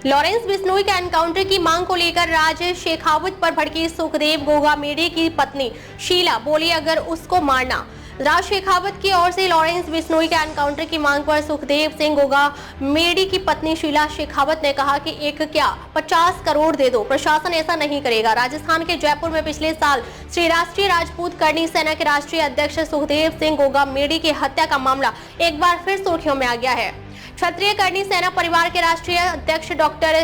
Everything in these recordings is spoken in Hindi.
लॉरेंस बिश्नोई के एनकाउंटर की मांग को लेकर राज शेखावत पर भड़की सुखदेव गोगा मेढ़ी की पत्नी शीला बोली, अगर उसको मारना। राज शेखावत की ओर से लॉरेंस बिश्नोई के एनकाउंटर की मांग पर सुखदेव सिंह गोगा मेढ़ी की पत्नी शीला शेखावत ने कहा कि एक क्या 50 करोड़ दे दो, प्रशासन ऐसा नहीं करेगा। राजस्थान के जयपुर में पिछले साल श्री राष्ट्रीय राजपूत करनी सेना के राष्ट्रीय अध्यक्ष सुखदेव सिंह गोगा मेढ़ी की हत्या का मामला एक बार फिर सुर्खियों में आ गया है। क्षत्रिय करनी सेना परिवार के राष्ट्रीय अध्यक्ष डॉक्टर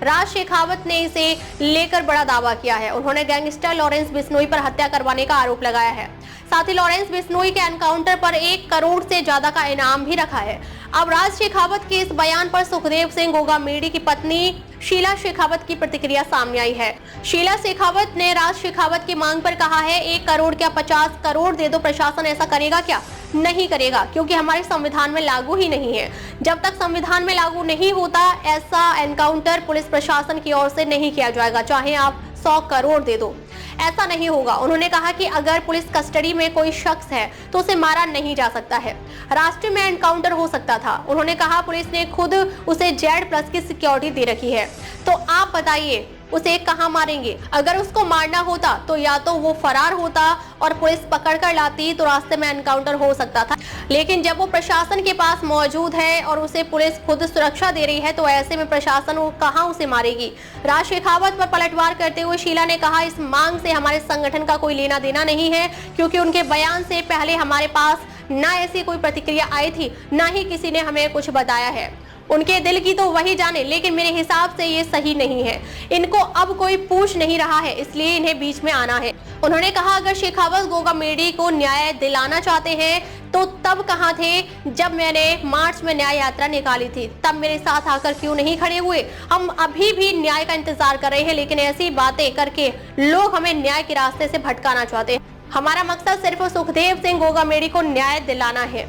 राज शेखावत ने इसे लेकर बड़ा दावा किया है। उन्होंने गैंगस्टर लॉरेंस बिश्नोई पर हत्या करवाने का आरोप लगाया है। साथ ही लॉरेंस बिश्नोई के एनकाउंटर पर 1 करोड़ से ज्यादा का इनाम भी रखा है। अब राज शेखावत के इस बयान पर सुखदेव सिंह गोगा मेढ़ी की पत्नी शीला शेखावत की प्रतिक्रिया सामने आई है। शीला शेखावत ने राज शेखावत की मांग पर कहा है, 1 करोड़ क्या 50 करोड़ दे दो, प्रशासन ऐसा करेगा क्या? नहीं करेगा, क्योंकि हमारे संविधान में लागू ही नहीं है। जब तक संविधान में लागू नहीं होता ऐसा एनकाउंटर पुलिस प्रशासन की ओर से नहीं किया जाएगा, चाहे आप 100 करोड़ दे दो, ऐसा नहीं होगा। उन्होंने कहा कि अगर पुलिस कस्टडी में कोई शख्स है तो उसे मारा नहीं जा सकता है, राष्ट्र में एनकाउंटर हो सकता था। उन्होंने कहा पुलिस ने खुद उसे Z+ की सिक्योरिटी दे रखी है, तो आप बताइए उसे कहां मारेंगे? अगर उसको मारना होता तो या तो वो फरार होता और पुलिस पकड़ कर लाती तो रास्ते में एनकाउंटर हो सकता था, लेकिन जब वो प्रशासन के पास मौजूद है और उसे पुलिस खुद सुरक्षा दे रही है तो ऐसे में प्रशासन वो कहां उसे मारेगी? राज शेखावत पर पलटवार करते हुए शीला ने कहा, इस मांग से हमारे संगठन का कोई लेना देना नहीं है, क्योंकि उनके बयान से पहले हमारे पास ना ऐसी कोई प्रतिक्रिया आई थी, ना ही किसी ने हमें कुछ बताया है। उनके दिल की तो वही जाने, लेकिन मेरे हिसाब से ये सही नहीं है। इनको अब कोई पूछ नहीं रहा है, इसलिए इन्हें बीच में आना है। उन्होंने कहा, अगर शेखावत गोगा मेढ़ी को न्याय दिलाना चाहते हैं तो तब कहां थे जब मैंने मार्च में न्याय यात्रा निकाली थी? तब मेरे साथ आकर क्यों नहीं खड़े हुए? हम अभी भी न्याय का इंतजार कर रहे हैं, लेकिन ऐसी बातें करके लोग हमें न्याय के रास्ते से भटकाना चाहते हैं। हमारा मकसद सिर्फ सुखदेव सिंह गोगा मेढ़ी को न्याय दिलाना है।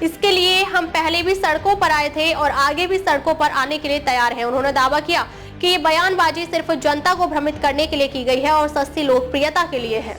इसके लिए हम पहले भी सड़कों पर आए थे और आगे भी सड़कों पर आने के लिए तैयार हैं। उन्होंने दावा किया कि ये बयानबाजी सिर्फ जनता को भ्रमित करने के लिए की गई है और सस्ती लोकप्रियता के लिए है।